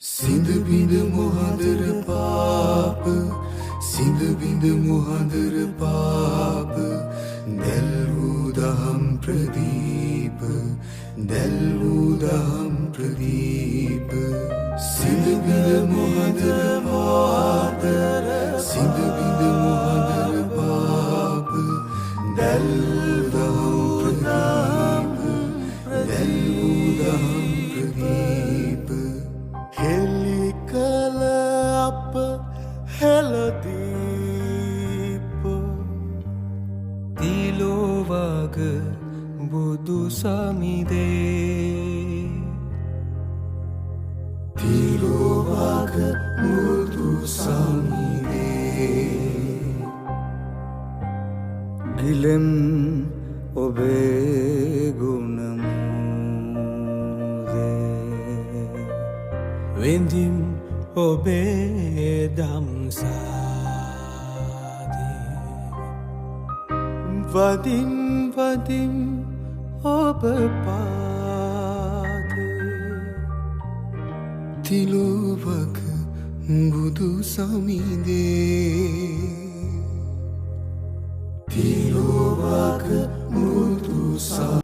සිඳ බිඳ මොහඳර පාප සිඳ බිඳ මොහඳර පාප දැල් වූ දහම් ප්‍රදීප දැල් වූ දහම් ප්‍රදීප සිඳ බිඳ මොහඳර පාප සිඳ බිඳ මොහඳර පාප දැල් වූ දහම් ප්‍රදීප දැල් වූ දහම් ප්‍රදීප හෙලි කල අප හෙළදීප තිලෝවග බුදු සමිදේ තිලෝවග බුදු සමිදේ ගිලෙම් ඔබේ ගුණ වෙන්දිම් ඔබේ දම්සාදී වදින් වදින් ඔබ පාදේ තිලෝවග බුදු සමිදේ තිලෝවග